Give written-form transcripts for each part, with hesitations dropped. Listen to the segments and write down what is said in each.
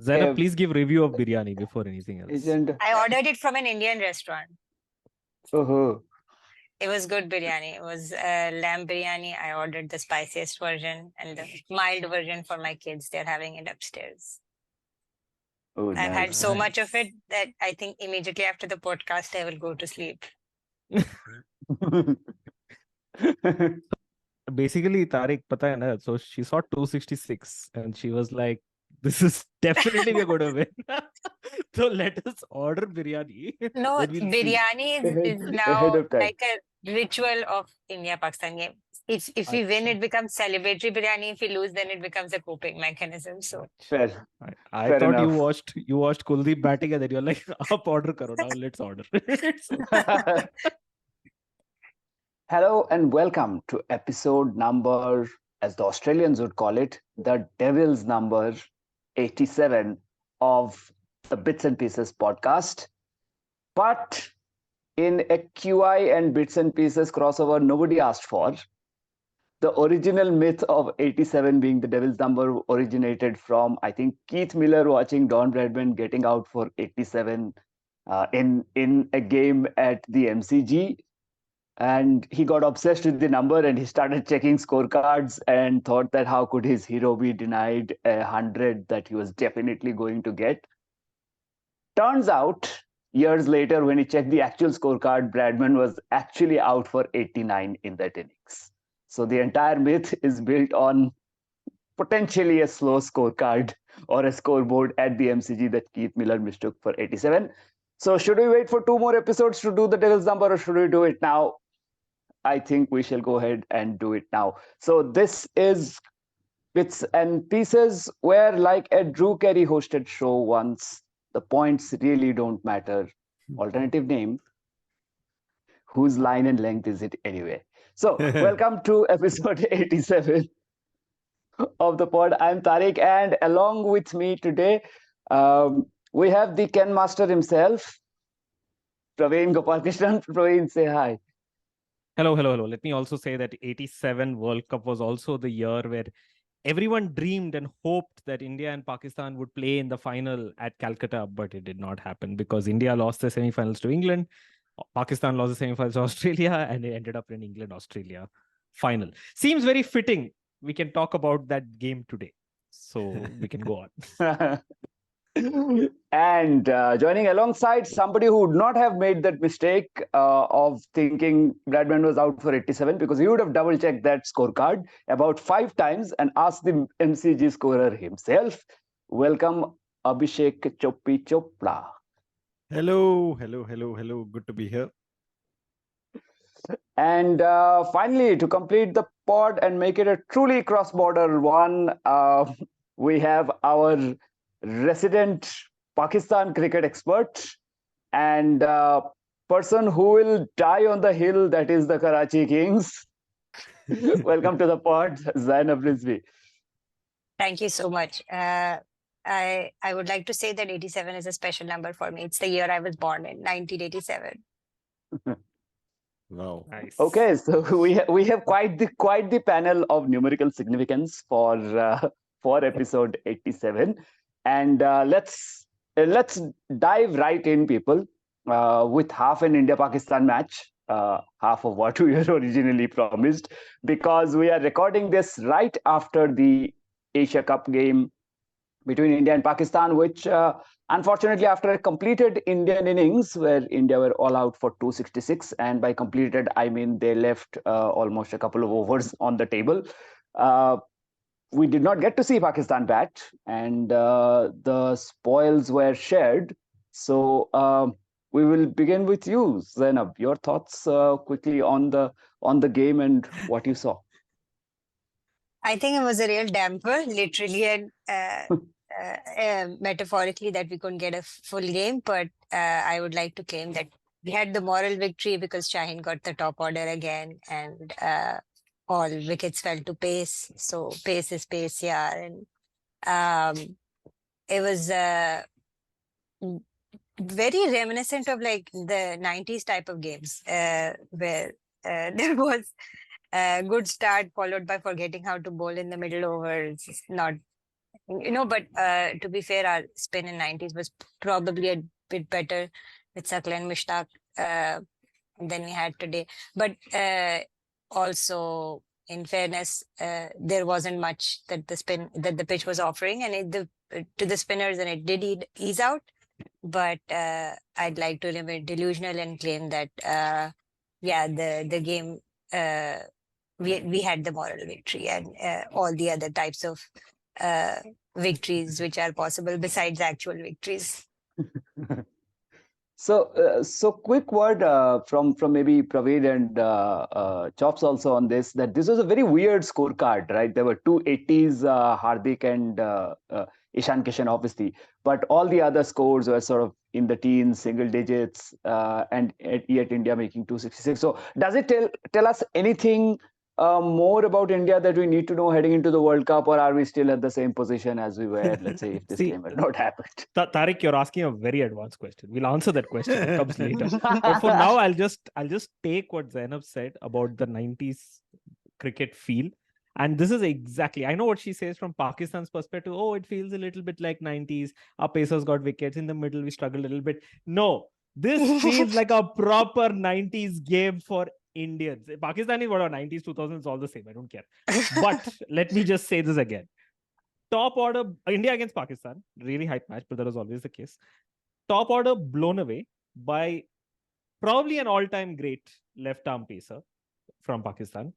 Zainab, please give review of biryani before anything else. Isn't I ordered it from an Indian restaurant. oh It was good biryani. It was lamb biryani. I ordered the spiciest version and the mild version for my kids. They're having it upstairs. I've had nice. so much of it that I think immediately after the podcast, I will go to sleep. Basically, Tariq, pata hai na, so she saw 266 and she was like, this is definitely we're going to win. So let us order biryani. No, Then we'll see. biryani is Ahead now of time. like a ritual of India-Pakistan game. If we win, it becomes celebratory biryani. If we lose, then it becomes a coping mechanism. So Fair. I Fair thought enough. you watched Kuldeep batting and then you're like, up order karo now, let's order. Hello and welcome to episode number, as the Australians would call it, the Devil's number 87 of the Bits and Pieces podcast. But in a QI and Bits and Pieces crossover nobody asked for, the original myth of 87 being the Devil's number originated from, I think, Keith Miller watching Don Bradman getting out for 87 in a game at the MCG. And he got obsessed with the number and he started checking scorecards and thought that how could his hero be denied 100 that he was definitely going to get. Turns out, years later, when he checked the actual scorecard, Bradman was actually out for 89 in that innings. So the entire myth is built on potentially a slow scorecard or a scoreboard at the MCG that Keith Miller mistook for 87. So should we wait for 2 more episodes to do the Devil's number or should we do it now? I think we shall go ahead and do it now. So this is Bits and Pieces, where, like a Drew Carey hosted show once, the points really don't matter. Alternative name, whose line and length is it anyway? So welcome to episode 87 of the pod. I'm Tariq, and along with me today, we have the Ken Master himself, Praveen Gopalkrishnan. Praveen, say hi. Hello. Let me also say that 87 World Cup was also the year where everyone dreamed and hoped that India and Pakistan would play in the final at Calcutta, but it did not happen because India lost the semi-finals to England, Pakistan lost the semi-finals to Australia, and it ended up in England-Australia final. Seems very fitting. We can talk about that game today. So we can go on. And joining alongside somebody who would not have made that mistake of thinking Bradman was out for 87 because he would have double checked that scorecard about 5 times and asked the MCG scorer himself. Welcome, Abhishek Choppi Chopra. Hello. Good to be here. And finally, to complete the pod and make it a truly cross-border one, we have our resident Pakistan cricket expert and person who will die on the hill, that is the Karachi Kings. Welcome to the pod, Shaheen Afridi. Thank you so much. I would like to say that 87 is a special number for me. It's the year I was born in, 1987. Wow. Nice. Okay, so we have quite the panel of numerical significance for episode 87. And let's dive right in, people, with half an India-Pakistan match, half of what we were originally promised, because we are recording this right after the Asia Cup game between India and Pakistan, which unfortunately, after a completed Indian innings where India were all out for 266, and by completed, I mean they left almost a couple of overs on the table. We did not get to see Pakistan bat, and the spoils were shared. So we will begin with you, Zainab. Your thoughts quickly on the game and what you saw. I think it was a real damper, literally and metaphorically, that we couldn't get a full game. But I would like to claim that we had the moral victory because Shaheen got the top order again, and all wickets fell to pace. So pace is pace, yeah. And it was very reminiscent of like the 90s type of games where there was a good start followed by forgetting how to bowl in the middle overs, not But to be fair, our spin in 90s was probably a bit better with Sakla and Mushtaq than we had today. But also, in fairness, there wasn't much that the pitch was offering, and to the spinners, and it did ease out. But I'd like to remain delusional and claim that the game we had the moral victory, and all the other types of victories which are possible besides actual victories. So quick word from maybe Praveed and Chops also on this, that this was a very weird scorecard, right? There were two 80s, Hardik and Ishan Kishan, obviously, but all the other scores were sort of in the teens, single digits, and yet India making 266. So does it tell us anything more about India that we need to know heading into the World Cup, or are we still at the same position as we were, let's say, if this game had not happened? Tariq, you're asking a very advanced question. We'll answer that question. It comes later. But for now, I'll just take what Zainab said about the 90s cricket feel. And this is exactly, I know what she says from Pakistan's perspective. Oh, it feels a little bit like 90s. Our pacers got wickets. In the middle, we struggled a little bit. No, this feels like a proper 90s game for Indians. Pakistani, whatever, 90s, 2000s, all the same. I don't care. But let me just say this again. Top order, India against Pakistan, really hype match, but that was always the case. Top order blown away by probably an all-time great left-arm pacer from Pakistan.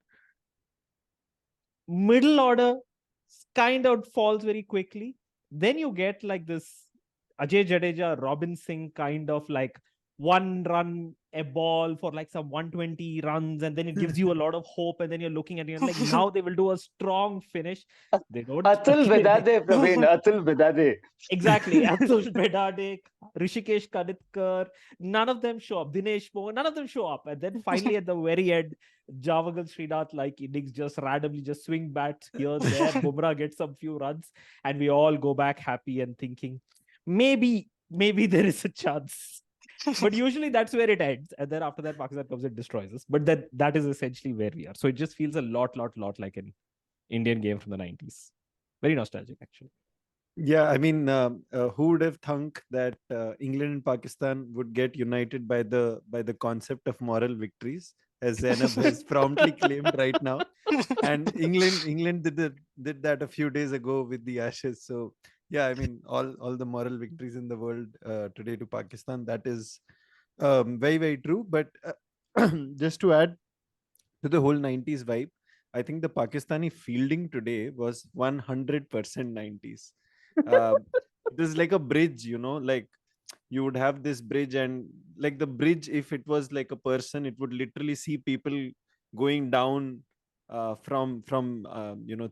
Middle order kind of falls very quickly. Then you get like this Ajay Jadeja, Robin Singh kind of like one run a ball for like some 120 runs, and then it gives you a lot of hope, and then you're looking at it like now they will do a strong finish. They don't. Atul Bedade, Praveen, Atul Bedade. Exactly. Atul Bedade, Rishikesh Kaditkar, none of them show up. Dinesh Mohan, none of them show up. And then finally at the very end, Javagal Srinath like innings just randomly just swing bats here, there. Bumrah gets some few runs, and we all go back happy and thinking, maybe there is a chance. But usually that's where it ends. And then after that, Pakistan comes and destroys us. But that is essentially where we are. So it just feels a lot like an Indian game from the 90s. Very nostalgic, actually. Yeah, I mean, who would have thunk that England and Pakistan would get united by the concept of moral victories, as Zainab has promptly claimed right now. And England did that a few days ago with the Ashes. So yeah, I mean, all the moral victories in the world today to Pakistan. That is very, very true. But just to add to the whole 90s vibe, I think the Pakistani fielding today was 100% 90s. It is like a bridge, like you would have this bridge, and like the bridge, if it was like a person, it would literally see people going down from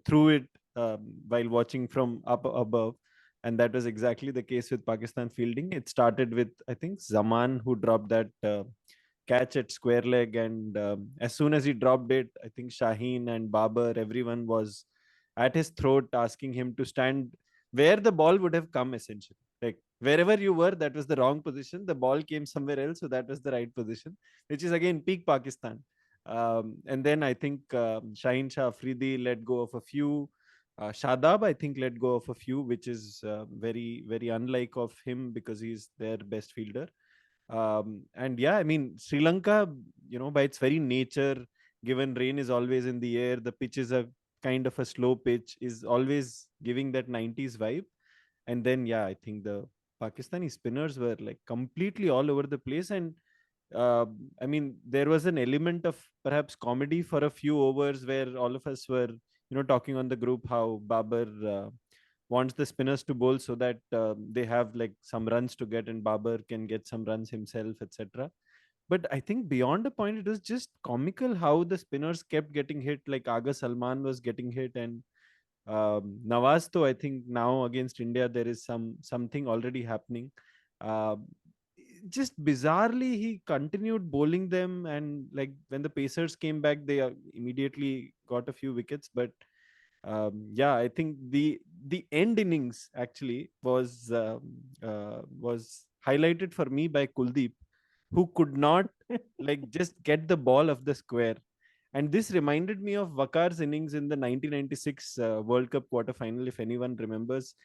through it while watching from up above. And that was exactly the case with Pakistan fielding. It started with, I think, Zaman, who dropped that catch at square leg, and as soon as he dropped it, I think Shaheen and Babar, everyone was at his throat asking him to stand where the ball would have come, essentially. Like wherever you were, that was the wrong position. The ball came somewhere else, so that was the right position, which is again peak Pakistan. And then I think Shaheen Afridi let go of a few. Shadab, I think, let go of a few, which is very, very unlike of him because he's their best fielder. And yeah, I mean, Sri Lanka, by its very nature, given rain is always in the air, the pitch is a kind of a slow pitch, is always giving that 90s vibe. And then, yeah, I think the Pakistani spinners were like completely all over the place. And I mean, there was an element of perhaps comedy for a few overs where all of us were, talking on the group how Babar wants the spinners to bowl so that they have like some runs to get, and Babar can get some runs himself, etc. But I think beyond a point, it was just comical how the spinners kept getting hit. Like Aga Salman was getting hit, and Nawaz, though, I think now against India there is something already happening. Uh, just bizarrely, he continued bowling them, and like when the Pacers came back, they immediately got a few wickets. But yeah, I think the end innings actually was highlighted for me by Kuldeep, who could not like just get the ball of the square. And this reminded me of Wakar's innings in the 1996 World Cup quarterfinal, if anyone remembers.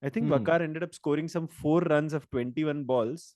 I think Wakar ended up scoring some 4 runs of 21 balls.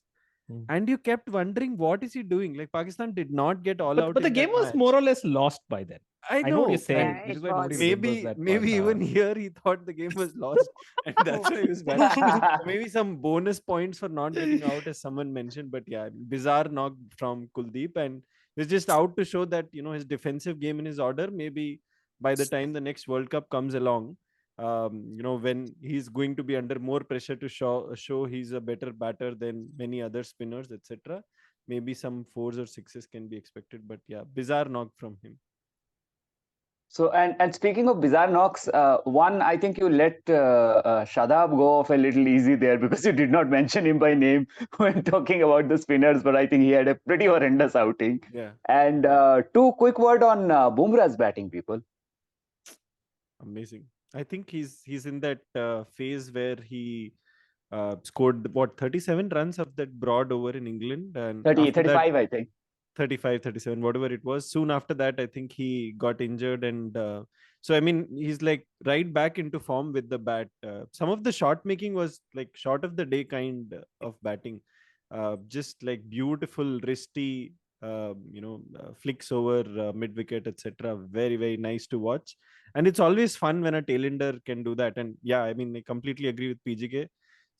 And you kept wondering, what is he doing? Like, Pakistan did not get all out. But the in game that was match. more or less lost by then. I know what know. you're saying. Yeah, This it is why nobody was. remembers that Maybe part. even here he thought the game was lost, and that's why he was batting. Or maybe some bonus points for not getting out, as someone mentioned. But yeah, bizarre knock from Kuldeep, and he's just out to show that his defensive game in his order. Maybe by the time the next World Cup comes along, when he's going to be under more pressure to show he's a better batter than many other spinners, etc. Maybe some 4s or 6s can be expected. But yeah, bizarre knock from him. So, and speaking of bizarre knocks, one, I think you let Shadab go off a little easy there because you did not mention him by name when talking about the spinners, but I think he had a pretty horrendous outing. Yeah. And two quick word on Bumrah's batting, people. Amazing. I think he's in that phase where he scored 37 runs of that broad over in England, and 30, after 35, that, I think. 35, 37, whatever it was. Soon after that, I think he got injured, and so I mean he's like right back into form with the bat. Some of the shot making was like shot of the day kind of batting, just like beautiful wristy, flicks over mid wicket, etc. Very, very nice to watch, and it's always fun when a tailender can do that. And yeah, I mean I completely agree with PGK.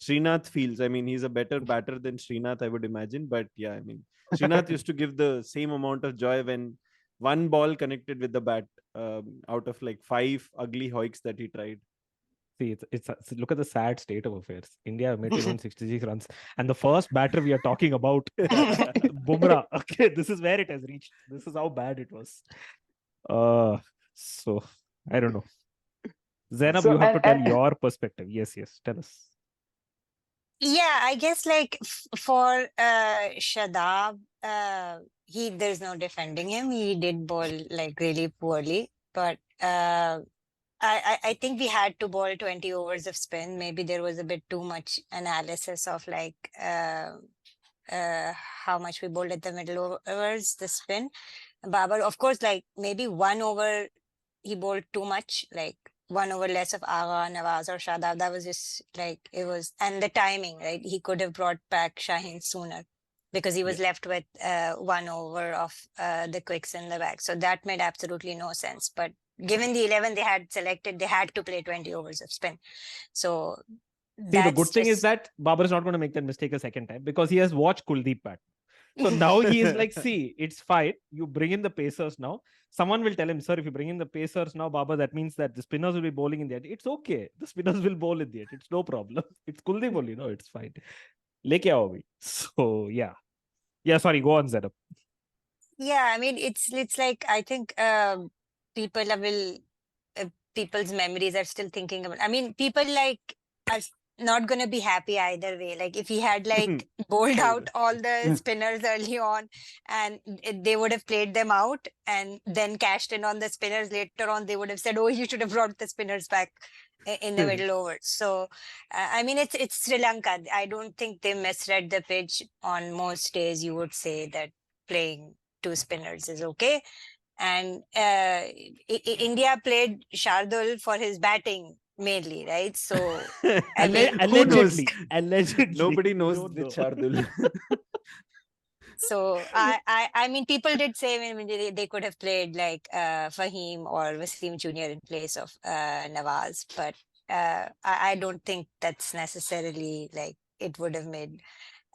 Srinath feels, I mean, he's a better batter than Srinath, I would imagine. But yeah, I mean, Srinath used to give the same amount of joy when one ball connected with the bat, out of like 5 ugly hoiks that he tried. See, it's look at the sad state of affairs. India made 266 runs, and the first batter we are talking about, Bumrah. Okay, this is where it has reached. This is how bad it was. So I don't know. Zainab, So, you have to tell and- your perspective. Yes, tell us. Yeah, I guess like for Shadab, there's no defending him. He did bowl like really poorly, but I think we had to bowl 20 overs of spin. Maybe there was a bit too much analysis of like how much we bowled at the middle overs, the spin. Babar, of course, like maybe 1 over he bowled too much, like 1 over less of Agha, Nawaz or Shadab. That was just like it was, and the timing, right? He could have brought back Shaheen sooner because he was left with 1 over of the quicks in the back. So that made absolutely no sense. But given the 11 they had selected, they had to play 20 overs of spin. So see, the good thing is that Babar is not going to make that mistake a second time because he has watched Kuldeep bat. So now he is like, see, it's fine. You bring in the pacers now. Someone will tell him, sir, if you bring in the pacers now, Baba, that means that the spinners will be bowling in the end. It's okay. The spinners will bowl in the end. It's no problem. It's Kuldeep only, it's fine. Leke aao bhai. So yeah. Yeah, sorry, go on, Zedap. Yeah, I mean, it's like, I think people's memories are still thinking about, I mean, people like are not going to be happy either way. Like if he had like bowled out all the spinners early on and they would have played them out and then cashed in on the spinners later on, they would have said, oh, you should have brought the spinners back in the middle over. So, I mean, it's Sri Lanka. I don't think they misread the pitch. On most days, you would say that playing 2 spinners is okay. And India played Shardul for his batting mainly, right? So I mean, allegedly. Nobody knows which Shardul. So I mean, people did say, I mean, they could have played like Fahim or Wasim Jr. in place of Nawaz, but I don't think that's necessarily like it would have made.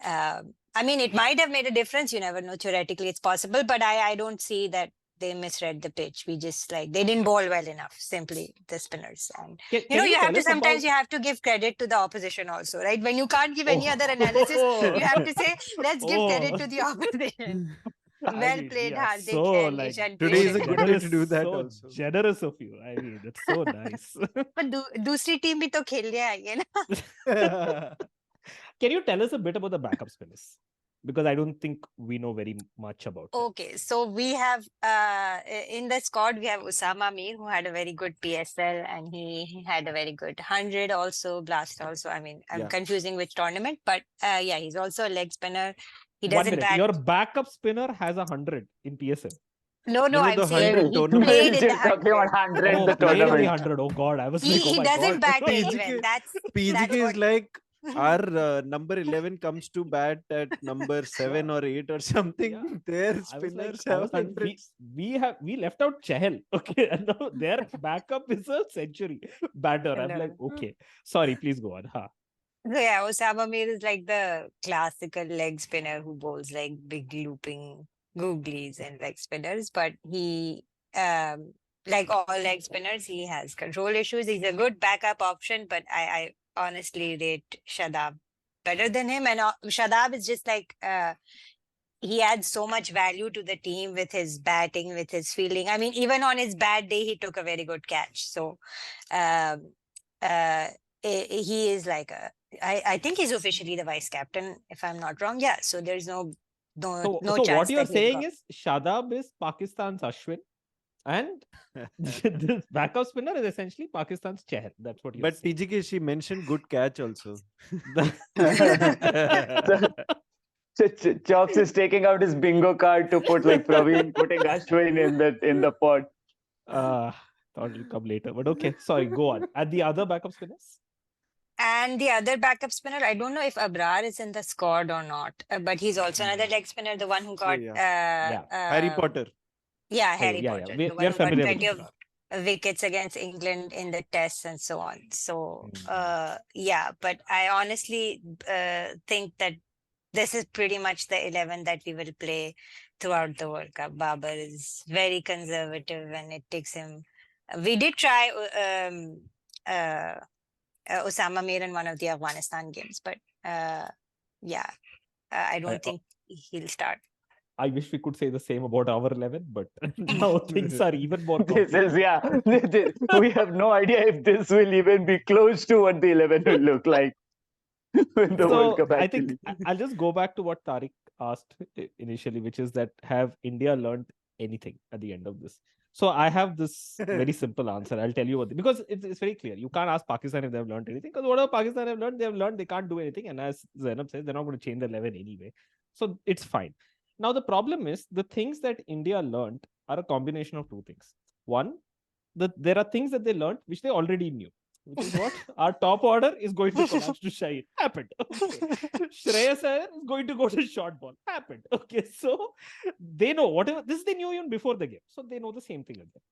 I mean, it might have made a difference. You never know. Theoretically, it's possible, but I don't see that they misread the pitch. We just like they didn't bowl well enough. Simply the spinners, and you have to sometimes you have to give credit to the opposition also, right? When you can't give any other analysis, you have to say let's give credit to the opposition. Well played, Hardik. So and like Ishan today is a Krishnan. good day to do that. So also generous of you. I mean, that's so nice. But दूसरी team भी तो खेलने आई है ना. Can you tell us a bit about the backup spinners? Because I don't think we know very much about it. Okay, so we have in the squad we have Usama Mir, who had a very good PSL and he had a very good 100 also, blast also. I mean, I'm confusing which tournament, but yeah, he's also a leg spinner. He doesn't bat. Your backup spinner has 100 in PSL. No, No, I'm the saying 100 he tournament. played in the Just talking about 100. 100, Oh, the played in the tournament. 100. Oh God, I was like, oh He my doesn't God. bat PGK even. That's PGK is what. like our number 11 comes to bat at number 7 Yeah. or 8 or something. Yeah. Their I was like, spinners have hundreds. we left out Chahal. Okay, and now their backup is a century batter. I'm like, No. okay, sorry, please go on. Ha. So yeah, Osama Mir is like the classical leg spinner who bowls like big looping googlies and leg spinners, but he, like all leg spinners, he has control issues. He's a good backup option, but I honestly rate Shadab better than him. And Shadab is just like, he adds so much value to the team with his batting, with his fielding. I mean, even on his bad day, he took a very good catch. So, um, he is like I think he's officially the vice captain, if I'm not wrong. Yeah. So there's no So what chance you're that he'll saying go. is Shadab is Pakistan's Ashwin, and this backup spinner is essentially Pakistan's Chahal. That's what you're But saying. PGK, she mentioned good catch also. Chops is taking out his bingo card to put like Praveen putting Ashwin in the pot. Thought it'll come later, but okay. Sorry, go on. And the other backup spinners? And the other backup spinner, I don't know if Abrar is in the squad or not, but he's also another leg spinner, the one who got Yeah. Harry Potter. Yeah, Hey, Harry yeah. Potter, We the one are who got familiar with plenty of Abrar. wickets against England in the tests and so on. So, Mm. yeah, but I honestly think that this is pretty much the 11 that we will play throughout the World Cup. Babar is very conservative and it takes him. We did try Osama Mir in one of the Afghanistan games, but yeah, I don't think he'll start. I wish we could say the same about our 11, but now things are even more This complicated. is, we have no idea if this will even be close to what the 11 will look like in the World Cup, I think actually. I'll just go back to what Tariq asked initially, which is that have India learned anything at the end of this? So I have this very simple answer. I'll tell you what, because it's very clear. You can't ask Pakistan if they've learned anything, because whatever Pakistan have learned, they can't do anything. And as Zainab says, they're not going to change the 11 anyway. So it's fine. Now, the problem is the things that India learned are a combination of two things. One, there are things that they learned which they already knew, which is what our top order is going to collapse to Shaheen. Happened. Okay. Shreyas Iyer is going to go to short ball. Happened. Okay. So they know whatever this they knew even before the game. So they know the same thing again.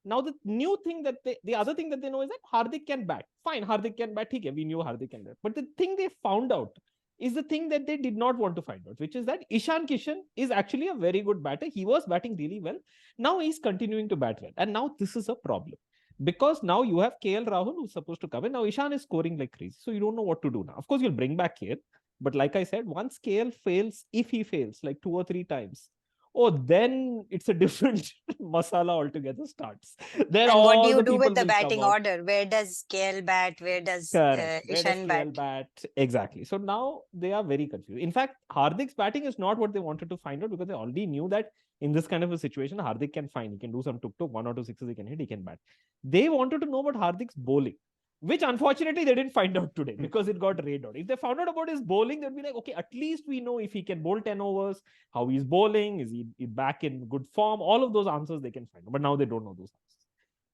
Now the new thing that the other thing that they know is that Hardik can bat. Fine, Hardik can bat. We knew Hardik can bat. But the thing they found out is the thing that they did not want to find out, which is that Ishan Kishan is actually a very good batter. He was batting really well. Now he's continuing to bat well. And now this is a problem. Because now you have KL Rahul who's supposed to come in. Now Ishan is scoring like crazy. So you don't know what to do now. Of course, you'll bring back KL. But like I said, once KL fails, if he fails like 2 or 3 times, oh, then it's a different masala altogether starts. Then And what do all you the do people with the will come batting out. order? Where does KL bat? Where does Correct. Where does Ishan bat? KL bat? Exactly. So now they are very confused. In fact, Hardik's batting is not what they wanted to find out, because they already knew that in this kind of a situation, Hardik can find. He can do some tuk-tuk, 1 or 2 sixes he can hit, he can bat. They wanted to know about Hardik's bowling, which unfortunately they didn't find out today because it got rained out. If they found out about his bowling, they'd be like, okay, at least we know if he can bowl 10 overs, how he's bowling, is he back in good form? All of those answers they can find out. But now they don't know those answers.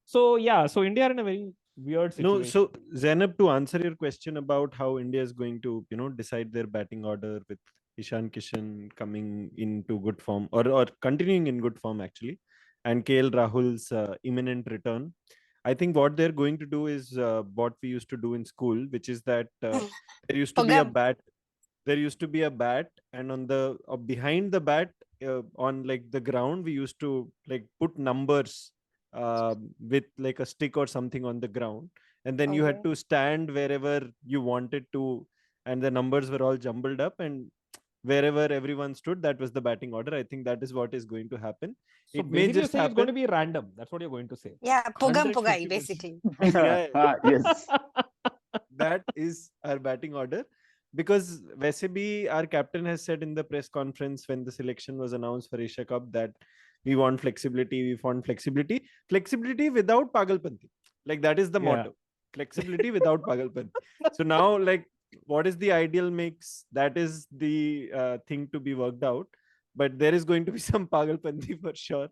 So yeah, so India are in a very weird situation. No, so Zainab, to answer your question about how India is going to, decide their batting order with Ishan Kishan coming into good form or continuing in good form actually, and KL Rahul's imminent return. I think what they're going to do is what we used to do in school, which is that there used to be a bat. There used to be a bat, and on the behind the bat, on like the ground, we used to like put numbers with like a stick or something on the ground, and then you had to stand wherever you wanted to, and the numbers were all jumbled up, and wherever everyone stood, that was the batting order. I think that is what is going to happen. So it may just happen. It's going to be random. That's what you're going to say. Yeah, Pugam 100, Pugai, 50%. basically. Yes. That is our batting order. Because वैसे भी our captain has said in the press conference when the selection was announced for Asia Cup that we want flexibility, flexibility without pagalpanti. Like that is the motto. Flexibility without pagalpanti. So now, like, what is the ideal mix? That is the thing to be worked out. But there is going to be some pagalpanti for sure.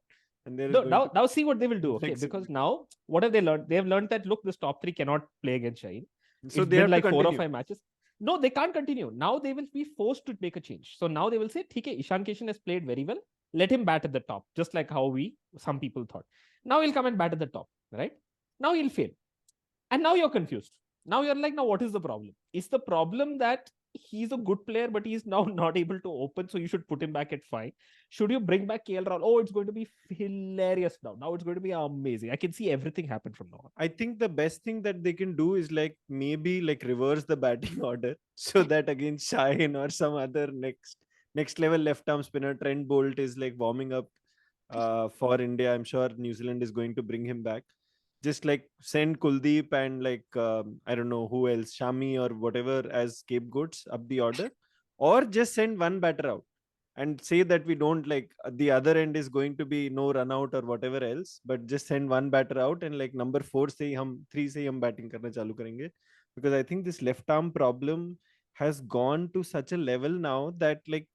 and there is No, going now, to now see what they will do. Okay, flexible. because now what have they learned? They have learned that look, this top three cannot play against Shaheen. So It's they been have like to 4 or continue. 5 matches. No, they can't continue. Now they will be forced to make a change. So now they will say, "Okay, Ishan Kishan has played very well. Let him bat at the top," just like how some people thought. Now he'll come and bat at the top, right? Now he'll fail. And now you're confused. Now you're like, now what is the problem? Is the problem that he's a good player, but he's now not able to open, so you should put him back at 5? Should you bring back KL Rahul? Oh, it's going to be hilarious now. Now it's going to be amazing. I can see everything happen from now on. I think the best thing that they can do is like maybe like reverse the batting order so that against Shaheen or some other next level left arm spinner, Trent Bolt is like warming up for India. I'm sure New Zealand is going to bring him back. Just like send Kuldeep and like I don't know who else, Shami or whatever as scapegoats up the order, or just send one batter out and say that we don't like the other end is going to be no run out or whatever else, but just send one batter out and like number 4 say hum 3 say hum batting karna chalu karenge, because I think this left arm problem has gone to such a level now that like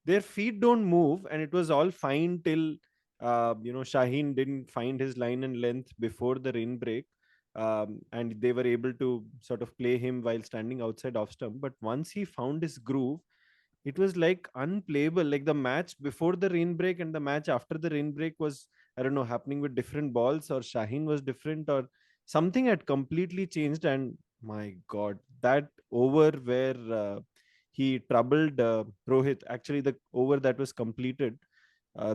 their feet don't move, and it was all fine till Shaheen didn't find his line and length before the rain break, and they were able to sort of play him while standing outside off stump. But once he found his groove, it was like unplayable. Like the match before the rain break and the match after the rain break was, I don't know, happening with different balls, or Shaheen was different, or something had completely changed. And my God, that over where he troubled Rohit, actually the over that was completed,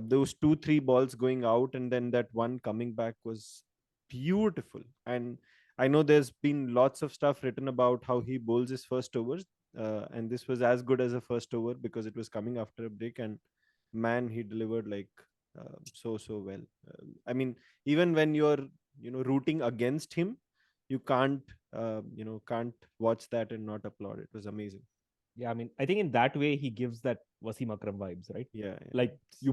those 2 3 balls going out and then that one coming back was beautiful. And I know there's been lots of stuff written about how he bowls his first overs, and this was as good as a first over because it was coming after a break, and man, he delivered like so well. I mean, even when you're rooting against him, you can't watch that and not applaud. It was amazing. Yeah, I mean, I think in that way he gives that Wasim Akram vibes, right? Yeah, Like you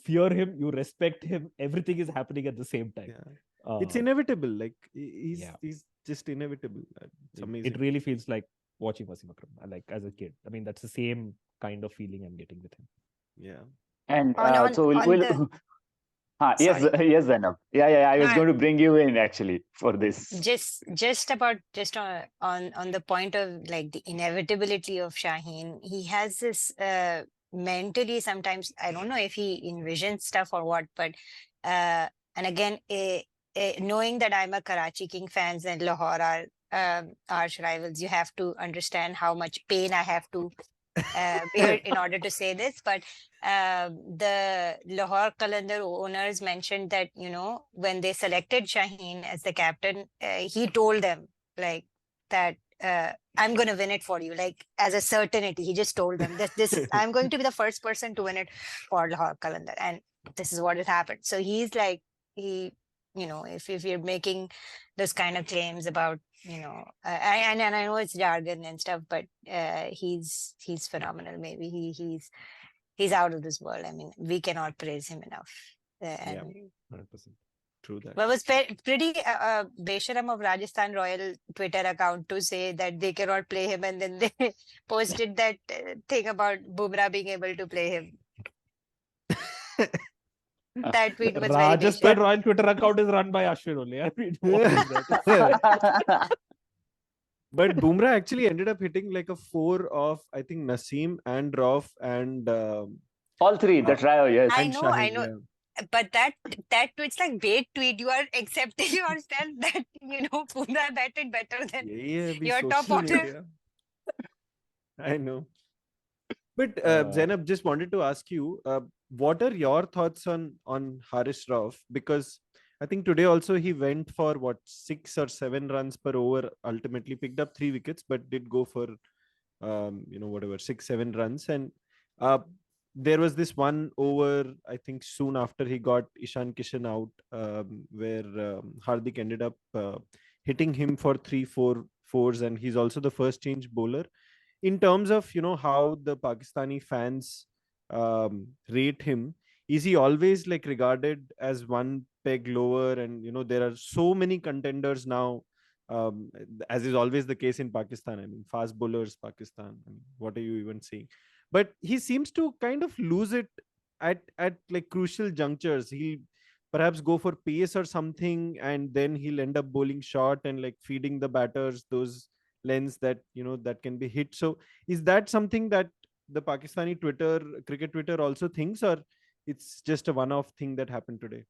fear him, you respect him, everything is happening at the same time. It's inevitable. Like he's just inevitable. It's amazing. It really feels like watching Wasim Akram, like as a kid. I mean, that's the same kind of feeling I'm getting with him. Yeah. And On so we'll the yes, Sorry. yes, Zainab. Yeah. I was No, going to bring you in actually for this. just on the point of like the inevitability of Shaheen, he has this mentally sometimes, I don't know if he envisions stuff or what, but and again, knowing that I'm a Karachi King fans and Lahore are arch rivals, you have to understand how much pain I have to bear in order to say this. But the Lahore Qalandar owners mentioned that, when they selected Shaheen as the captain, he told them like that I'm going to win it for you, like as a certainty. He just told them that I'm going to be the first person to win it for Lahore Qalandar, and this is what has happened. So he's like, if you're making those kind of claims about, and I know it's jargon and stuff, but he's phenomenal. Maybe he's out of this world. I mean, we cannot praise him enough. Yeah, And 100%. True that. but it was pretty Besharam of Rajasthan Royal Twitter account to say that they cannot play him, and then they posted that thing about Bumrah being able to play him. That tweet was very Rajasthan Besharam. Royal Twitter account is run by Ashwin only. I mean, what is that? But Bumrah actually ended up hitting like a 4 of, I think, Naseem and Rauf and All three, the trio, yes. I and know, Shaheen. yeah. But that tweet's like bait tweet. You are accepting yourself that Bumrah batted better than your top social order. media. I know. But Zainab, just wanted to ask you, what are your thoughts on Harish Rauf? Because I think today also he went for 6 or 7 runs per over. Ultimately picked up 3 wickets, but did go for whatever 6 7 runs. And there was this one over, I think soon after he got Ishan Kishan out, where Hardik ended up hitting him for 3 4 fours, and he's also the first change bowler. In terms of how the Pakistani fans rate him, is he always like regarded as one peg lower? And there are so many contenders now, as is always the case in Pakistan. I mean, fast bowlers, Pakistan. I mean, what are you even saying? But he seems to kind of lose it at like crucial junctures. perhaps go for pace or something, and then he'll end up bowling short and like feeding the batters those lengths that that can be hit. So is that something that the Pakistani cricket Twitter also thinks, or it's just a one-off thing that happened today?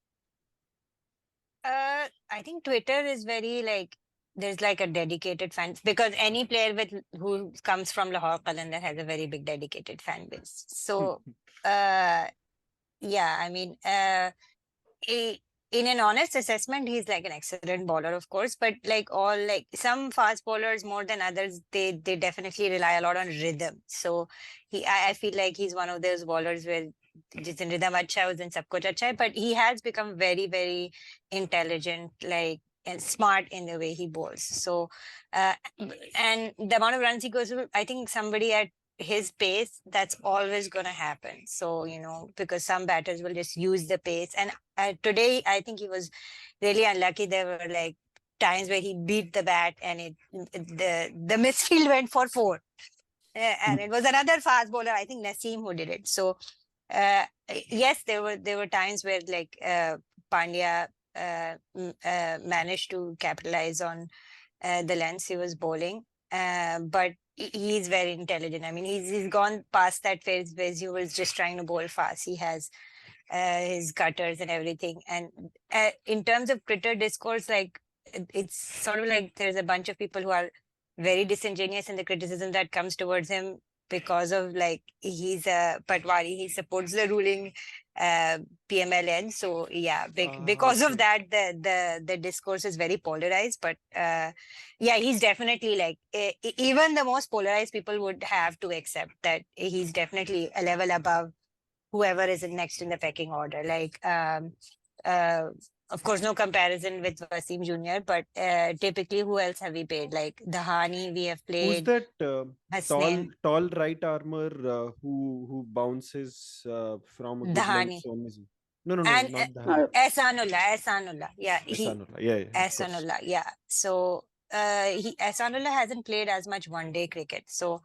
I think Twitter is very like there's like a dedicated fan, because any player who comes from Lahore Qalandar has a very big dedicated fan base. So yeah, I mean, in an honest assessment, he's like an excellent bowler, of course, but like some fast bowlers more than others, they definitely rely a lot on rhythm. So I feel like he's one of those bowlers where जिस दिन rhythm अच्छा है उस दिन सब कुछ अच्छा है, but he has become very, very intelligent, like, and smart in the way he bowls. So and the amount of runs he goes through, I think somebody at his pace, that's always going to happen. So because some batters will just use the pace, and today I think he was really unlucky. There were like times where he beat the bat and the misfield went for 4. And it was another fast bowler, I think Naseem, who did it. So yes, there were times where like Pandya managed to capitalize on the lengths he was bowling, but he's very intelligent. I mean, he's gone past that phase where he was just trying to bowl fast. He has his cutters and everything. And in terms of Twitter discourse, like it's sort of like there's a bunch of people who are very disingenuous in the criticism that comes towards him, because of like he's a Patwari, he supports the ruling PMLN. So yeah, because of that, the discourse is very polarized. But yeah, he's definitely like even the most polarized people would have to accept that he's definitely a level above whoever is next in the pecking order. Like of course, no comparison with Wasim Jr., but typically, who else have we played? Like Dahani, we have Who's played. that tall right armour who bounces from a good length? Dahani. So amazing. No, And not Dahani. Ehsanullah. Yeah. Ehsanullah. Yeah. Ehsanullah. Yeah. So Ehsanullah hasn't played as much one-day cricket. So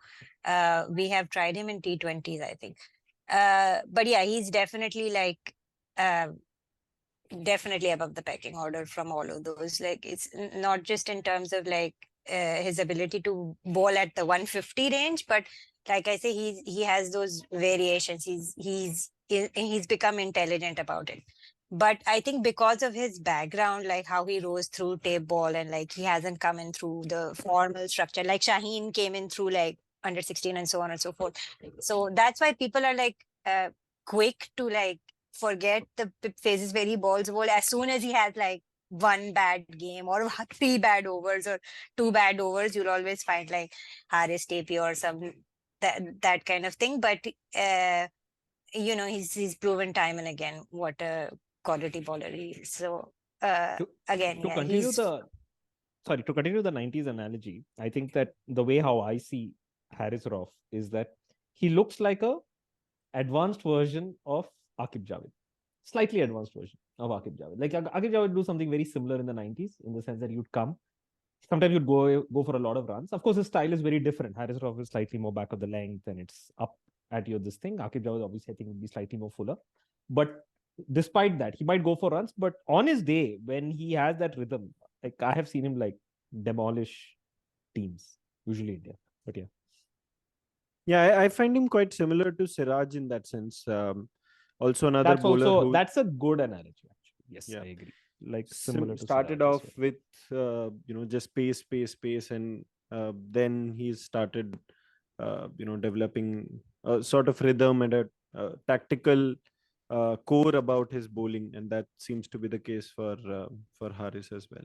we have tried him in T20s, I think. But yeah, he's definitely like definitely above the pecking order from all of those. Like it's not just in terms of like his ability to bowl at the 150 range, but like I say, he has those variations. He's become intelligent about it. But I think because of his background, like how he rose through tape ball, and like he hasn't come in through the formal structure, like Shaheen came in through like under 16 and so on and so forth. So that's why people are like quick to like forget the phases where he bowls bowl as soon as he has like one bad game or 3 bad overs or 2 bad overs. You'll always find like Haris Tapia or some that kind of thing. But he's proven time and again what a quality bowler he is. So again, to continue the 90s analogy, I think that the way how I see Haris Rauf is that he looks like a advanced version of Aqib Javed, slightly advanced version of Aqib Javed. Like Aqib Javed would do something very similar in the 90s, in the sense that you'd come, sometimes you'd go for a lot of runs. Of course, his style is very different. Haris Rauf is slightly more back of the length and it's up at you, this thing. Aqib Javed obviously I think would be slightly more fuller. But despite that, he might go for runs. But on his day, when he has that rhythm, like I have seen him like demolish teams, usually India. But yeah. Yeah, I find him quite similar to Siraj in that sense. Also another bowler that's a good analogy, actually. Yes, yeah. I agree. Like similar to started Siraj off with just pace, and then he started developing a sort of rhythm and a tactical core about his bowling, and that seems to be the case for Haris as well.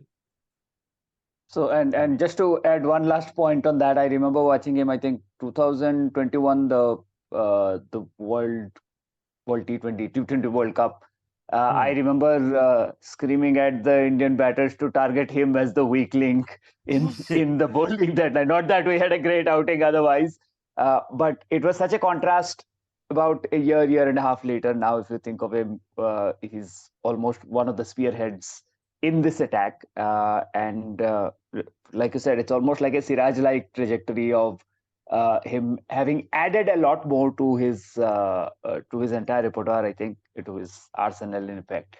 So and just to add one last point on that, I remember watching him. I think 2021, the World T20 World Cup. I remember screaming at the Indian batters to target him as the weak link in the bowling deadline. Not that we had a great outing otherwise, but it was such a contrast. About a year and a half later, now if you think of him, he's almost one of the spearheads in this attack. And like you said, it's almost like a Siraj-like trajectory of him having added a lot more to his entire repertoire, I think, to his arsenal in effect.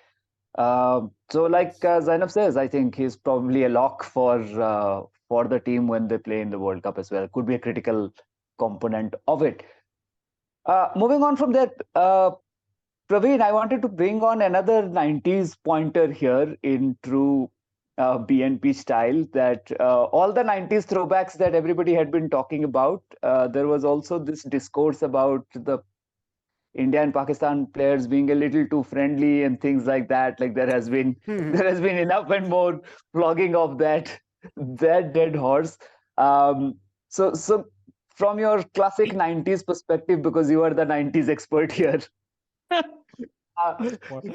So, like Zainab says, I think he's probably a lock for the team when they play in the World Cup as well. Could be a critical component of it. Moving on from that, Praveen, I wanted to bring on another 90s pointer here in true BNP style, that all the 90s throwbacks that everybody had been talking about, there was also this discourse about the India and Pakistan players being a little too friendly and things like that. Like there has been enough and more flogging of that dead horse. Um, so from your classic 90s perspective, because you are the 90s expert here,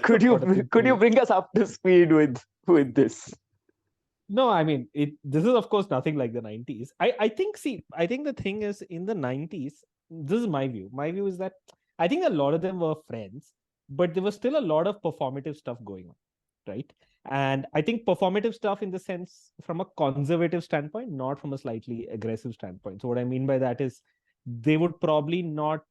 could you What a thing could to you be. bring us up to speed with this? No, I mean, this is of course nothing like the 90s. I think, see, I think the thing is, in the 90s, this is my view. My view is that I think a lot of them were friends, but there was still a lot of performative stuff going on, right? And I think performative stuff in the sense from a conservative standpoint, not from a slightly aggressive standpoint. So what I mean by that is they would probably not,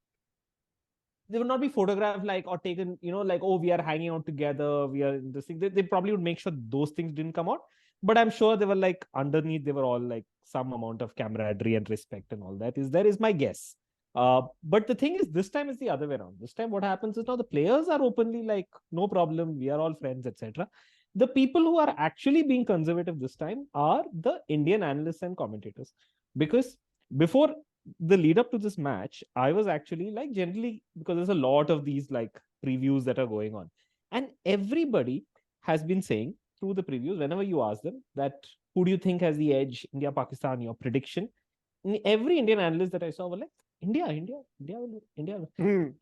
they would not be photographed like or taken, like, oh, we are hanging out together, we are in this thing. They probably would make sure those things didn't come out. But I'm sure they were like underneath, they were all like some amount of camaraderie and respect and all that. Is my guess. But the thing is, this time is the other way around. This time, what happens is now the players are openly like, no problem, we are all friends, etc. The people who are actually being conservative this time are the Indian analysts and commentators, because before the lead up to this match, I was actually like, generally, because there's a lot of these like previews that are going on, and everybody has been saying through the previews, whenever you ask them that who do you think has the edge, India, Pakistan, your prediction, every Indian analyst that I saw were like, India, India, India will, India will.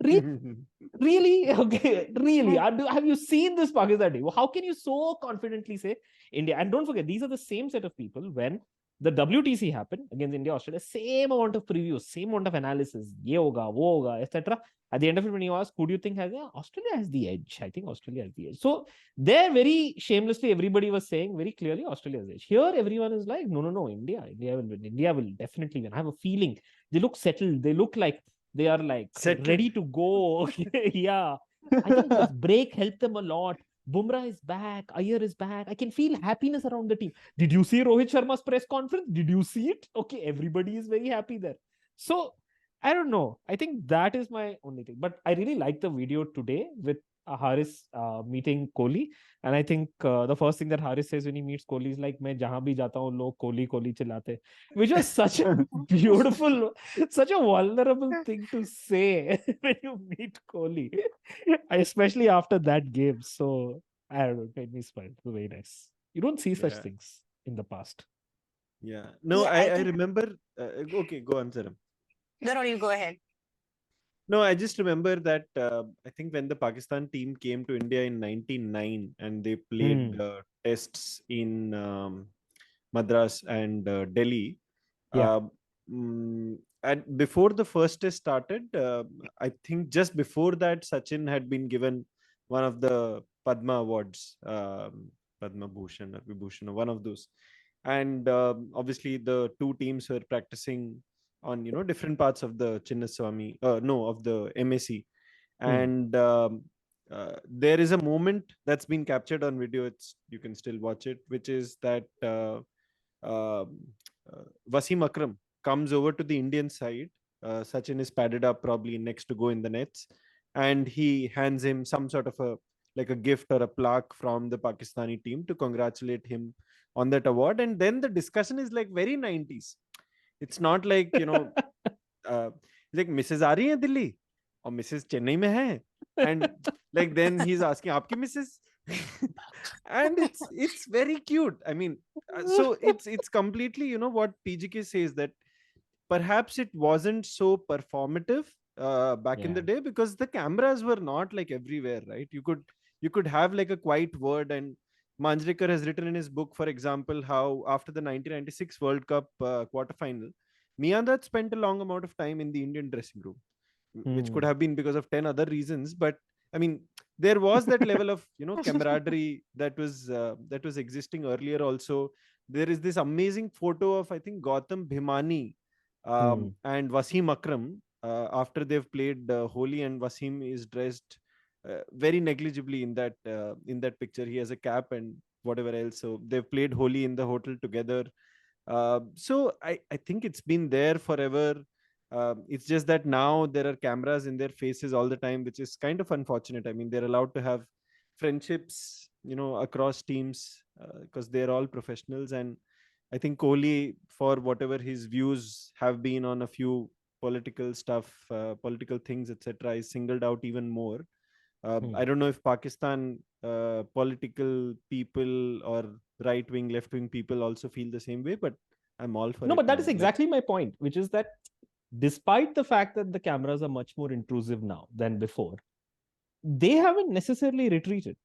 Really? Okay, really? Have you seen this Pakistan team? How can you so confidently say India? And don't forget, these are the same set of people when the WTC happened against India, Australia, same amount of previews, same amount of analysis, ye hoga, wo hoga, etc. At the end of it, when you ask, who do you think has, Australia has the edge. I think Australia has the edge. So there, very shamelessly, everybody was saying very clearly Australia's edge. Here, everyone is like, no, no, no, India will win. India will definitely win. I have a feeling. They look settled. They look like they are like Settled. ready to go. Yeah. I think this break helped them a lot. Bumrah is back. Iyer is back. I can feel happiness around the team. Did you see Rohit Sharma's press conference? Did you see it? Okay, everybody is very happy there. So I don't know. I think that is my only thing. But I really like the video today with Haris meeting Kohli. And I think the first thing that Haris says when he meets Kohli is like, मैं जहाँ भी जाता हूँ लोग Kohli Kohli चिल्लाते, which was such a beautiful, such a vulnerable thing to say when you meet Kohli, especially after that game. So I don't know, it made me smile. It was very nice. You don't see such Yeah. things in the past. Yeah. No, Yeah, I think. remember. Okay, go on, Saram. No, you go ahead. No, I just remember that I think when the Pakistan team came to India in 1999 and they played tests in Madras and Delhi. Yeah. And before the first test started, I think just before that, Sachin had been given one of the Padma Awards, Padma Bhushan or Vibhushan, or one of those. And obviously, the two teams were practicing on different parts of the Chinnaswamy, of the MAC. And there is a moment that's been captured on video. You can still watch it, which is that Wasim Akram comes over to the Indian side. Sachin is padded up, probably next to go in the nets, and he hands him some sort of a gift or a plaque from the Pakistani team to congratulate him on that award. And then the discussion is like very 90s. It's not like like Mrs. आ रही है दिल्ली और Mrs. Chennai में है, and like then he's asking आपकी Mrs. and it's very cute. I mean, so it's completely what PGK says, that perhaps it wasn't so performative back in the day because the cameras were not like everywhere, right? You could have like a quiet word. And Manjrekar has written in his book, for example, how after the 1996 World Cup quarterfinal, Miandad spent a long amount of time in the Indian dressing room, which could have been because of 10 other reasons. But I mean, there was that level of camaraderie that was existing earlier also. There is this amazing photo of, I think, Gautam Bhimani and Wasim Akram after they've played Holi, and Wasim is dressed very negligibly in that picture. He has a cap and whatever else. So they've played Holi in the hotel together. So I think it's been there forever. It's just that now there are cameras in their faces all the time, which is kind of unfortunate. I mean, they're allowed to have friendships, across teams, because they're all professionals. And I think Kohli, for whatever his views have been on a few political stuff, political things, etc., is singled out even more. I don't know if Pakistan political people or right wing, left wing people also feel the same way, but I'm all for it. No, but that now. is exactly my point, which is that despite the fact that the cameras are much more intrusive now than before, they haven't necessarily retreated.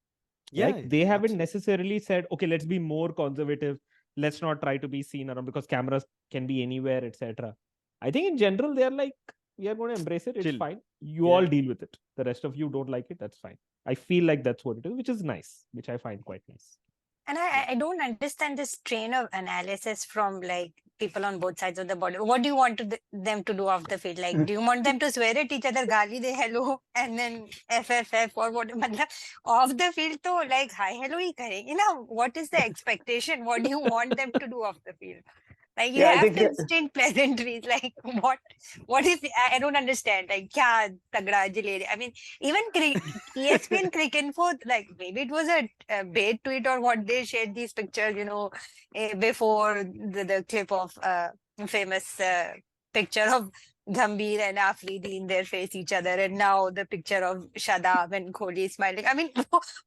Yeah, Like they haven't absolutely. necessarily said, okay, let's be more conservative. Let's not try to be seen around because cameras can be anywhere, etc. I think in general, they're like, we are going to embrace it. It's Chill. fine. You all deal with it. The rest of you don't like it. That's fine. I feel like that's what it is, which is nice, which I find quite nice. And I don't understand this train of analysis from like people on both sides of the border. What do you want them to do off the field? Like, do you want them to swear at each other, gali de hello, and then FFF or what? Matlab, off the field, to like hi hello hi karenge. What is the expectation? What do you want them to do off the field? Like you Yeah, I have think to instant pleasantries. Like what is I don't understand. Like kya tagda jile. I mean, even ESPN Cricket for like maybe it was a bait tweet or what they shared these pictures. Before the clip of famous picture of Gambhir and Afridi in their face each other, and now the picture of Shadab and Kohli smiling. I mean,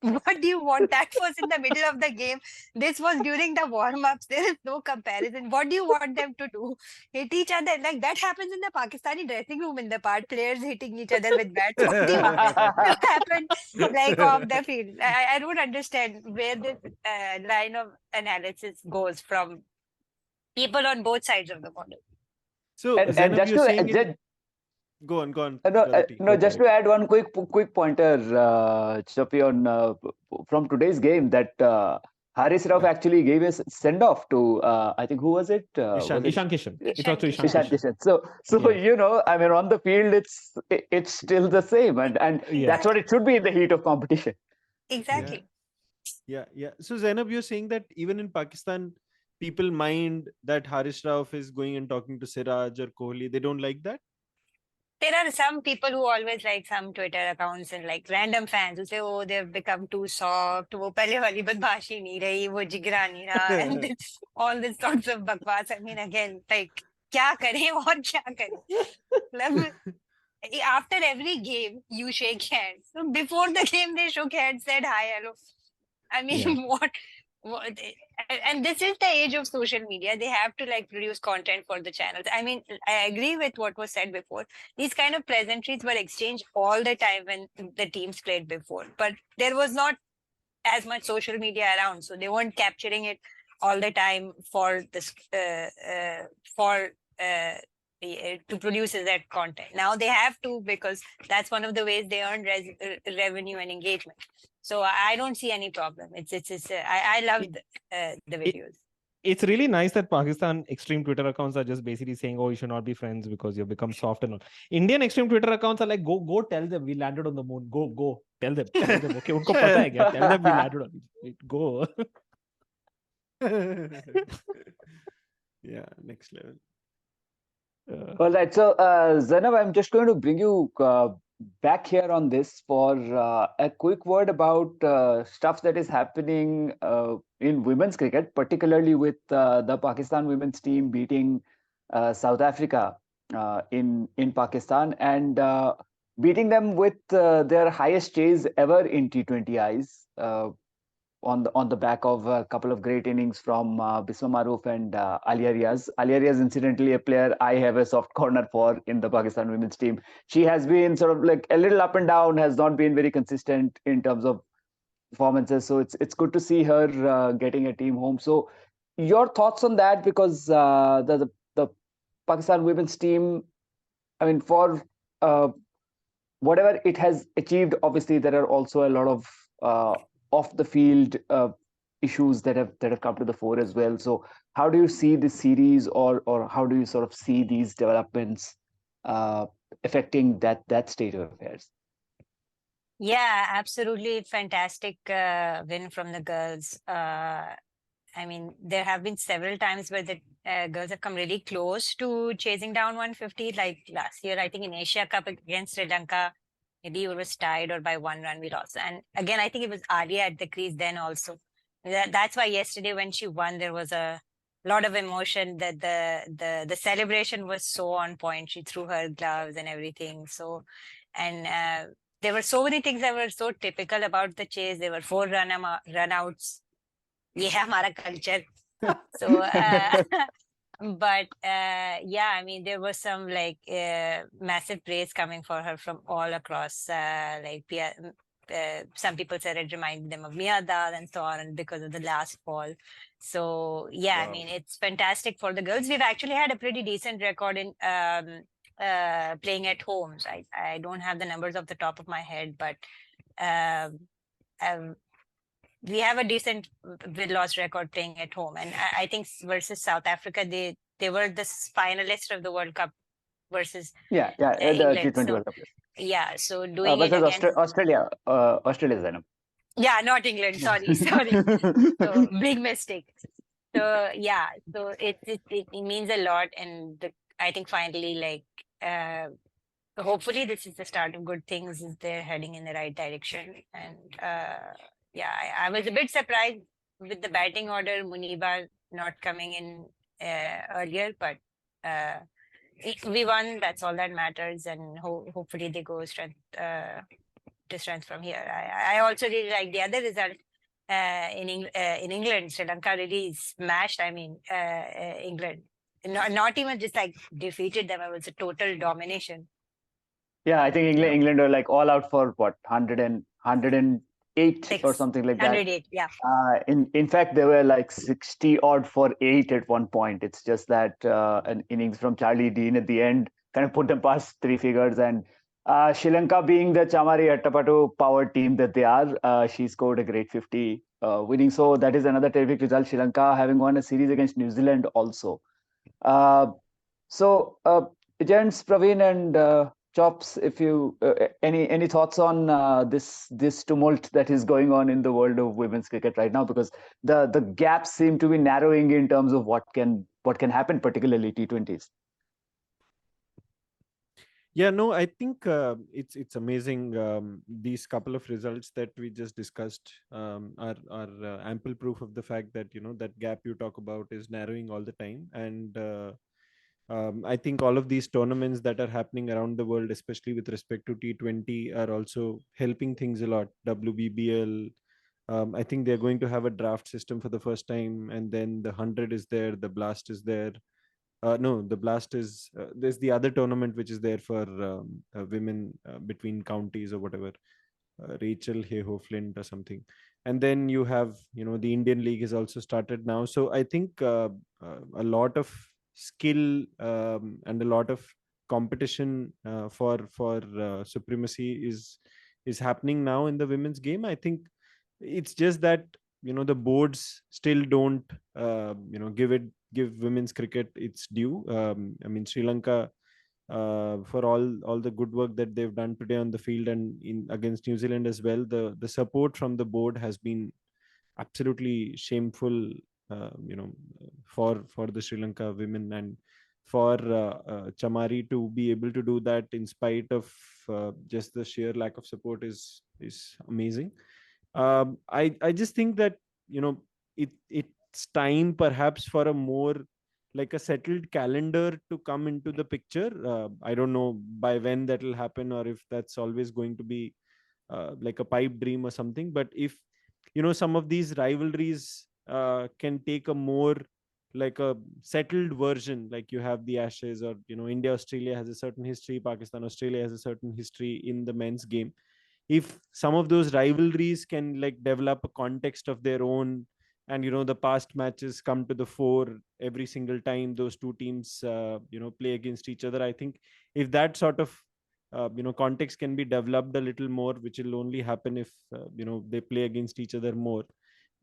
what do you want? That was in the middle of the game. This was during the warm-ups. There is no comparison. What do you want them to do? Hit each other? Like that happens in the Pakistani dressing room in the part. Players hitting each other with bats. What do you want to happen like off the field? I don't understand where this line of analysis goes from people on both sides of the border. So and Zainab, just you're to saying just, go on, no, Gravity. no, Go just for to it. add one quick pointer, Chapi, on from today's game, that Haris Rauf actually gave a send off to I think who was it? Was it Ishan Kishan. It Ishan was to Ishan Ishan Kishan. Kishan? So Yeah. I mean, on the field, it's still the same, and Yeah. that's what it should be in the heat of competition. Exactly. Yeah. So Zainab, you're saying that even in Pakistan, people mind that Harish Rauf is going and talking to Siraj or Kohli. They don't like that. There are some people who always like some Twitter accounts and like random fans who say, "Oh, they've become too soft. वो पहले वाली बदमाशी नहीं रही, वो जिगरा नहीं रहा," and all this sorts of bakwas. I mean, again, like क्या करें और क्या करें? मतलब, after every game, you shake hands. So before the game, they shook hands, said hi, hello. I mean, Yeah. what? And this is the age of social media. They have to like produce content for the channels. I mean, I agree with what was said before. These kind of pleasantries were exchanged all the time when the teams played before, but there was not as much social media around, so they weren't capturing it all the time for this for to produce that content. Now they have to, because that's one of the ways they earn revenue and engagement. So I don't see any problem. I love the videos. It's really nice that Pakistan extreme Twitter accounts are just basically saying, "Oh, you should not be friends because you've become soft and all." Indian extreme Twitter accounts are like, "Go, tell them we landed on the moon. Go, tell them. Okay, उनको पता है क्या? Tell them we landed on it. Go." Yeah, next level. All right. So, Zainab, I'm just going to bring you back here on this for a quick word about stuff that is happening in women's cricket, particularly with the Pakistan women's team beating South Africa in Pakistan and beating them with their highest chase ever in T20Is. On the back of a couple of great innings from Bisma Maroof and Alia Riaz. Alia Riaz, incidentally, a player I have a soft corner for in the Pakistan women's team. She has been sort of like a little up and down, has not been very consistent in terms of performances. So it's good to see her getting a team home. So your thoughts on that, because the Pakistan women's team, I mean, for whatever it has achieved, obviously there are also a lot of off the field issues that have come to the fore as well. So how do you see this series, or how do you sort of see these developments affecting that state of affairs? Yeah, absolutely fantastic win from the girls. I mean, there have been several times where the girls have come really close to chasing down 150. Like last year, I think in Asia Cup against Sri Lanka, maybe it was tied or by 1 run we lost. And again, I think it was Arya at the crease then also. That's why yesterday when she won, there was a lot of emotion. That the celebration was so on point. She threw her gloves and everything. So, and there were so many things that were so typical about the chase. There were 4 run outs. ये है हमारा culture. So, but yeah, I mean, there was some like massive praise coming for her from all across. Some people said it reminded them of Miyada and so on, and because of the last fall. So yeah, Wow. I mean, it's fantastic for the girls. We've actually had a pretty decent record in playing at home. So I don't have the numbers off the top of my head, but um, um, we have a decent win-loss record playing at home, and I think versus South Africa, they were the finalist of the World Cup versus Yeah, the England. T20 So World Cup. yeah, so doing it Versus against Australia, Australia, Zainab. yeah, not England. Sorry. So big mistake. So yeah, so it means a lot, and I think finally, like hopefully this is the start of good things. Is they're heading in the right direction, and yeah, I was a bit surprised with the batting order, Muniba not coming in earlier, but we won. That's all that matters, and hopefully they go strength to strength from here. I also really like the other result in England. Sri Lanka really smashed. I mean, England. Not even just like defeated them. It was a total domination. Yeah, I think Yeah. England were like all out for what 108 or 6, something like that. 108. Yeah. In fact, they were like 60 odd for 8 at one point. It's just that an innings from Charlie Dean at the end kind of put them past 3 figures. And Sri Lanka, being the Chamari Attapattu power team that they are, she scored a great 50 winning. So that is another terrific result. Sri Lanka having won a series against New Zealand also. Uh, so, gents, Praveen and Chops, if you any thoughts on this tumult that is going on in the world of women's cricket right now, because the gaps seem to be narrowing in terms of what can happen, particularly T20s. Yeah, no, I think it's amazing. These couple of results that we just discussed are ample proof of the fact that that gap you talk about is narrowing all the time. And I think all of these tournaments that are happening around the world, especially with respect to T20, are also helping things a lot. WBBL. I think they're going to have a draft system for the first time, and then the 100 is there, the Blast is there. No, the Blast is there's the other tournament which is there for women between counties or whatever, Rachel Hayhoe Flint or something. And then you have the Indian League has also started now. So I think a lot of skill and a lot of competition for supremacy is happening now in the women's game. I think it's just that the boards still don't give women's cricket its due. I mean, Sri Lanka, for all the good work that they've done today on the field and in against New Zealand as well, the support from the board has been absolutely shameful. For the Sri Lanka women, and for Chamari to be able to do that in spite of just the sheer lack of support is amazing. I just think that it's time perhaps for a more like a settled calendar to come into the picture. I don't know by when that will happen, or if that's always going to be like a pipe dream or something. But if some of these rivalries can take a more like a settled version, like you have the Ashes, or India Australia has a certain history, Pakistan Australia has a certain history in the men's game. If some of those rivalries can like develop a context of their own, and the past matches come to the fore every single time those two teams play against each other, I think if that sort of context can be developed a little more, which will only happen if they play against each other more,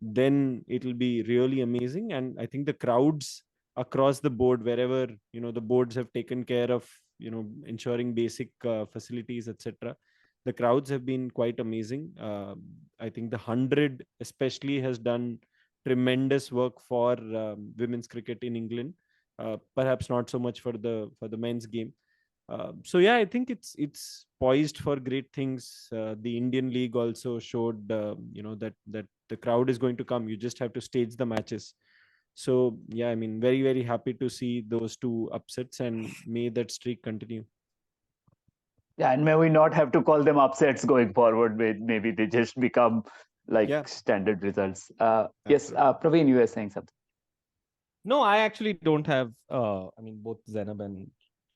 then it'll be really amazing. And I think the crowds across the board, wherever the boards have taken care of ensuring basic facilities, etc., the crowds have been quite amazing. I think the 100 especially has done tremendous work for women's cricket in England. Perhaps not so much for the men's game. So yeah, I think it's poised for great things. The Indian League also showed that the crowd is going to come. You just have to stage the matches. So yeah, I mean, very, very happy to see those two upsets, and may that streak continue. Yeah, and may we not have to call them upsets going forward. Maybe they just become like Yeah. standard results. Yes, Absolutely. Praveen, you were saying something. No, I actually don't have. I mean, both Zainab and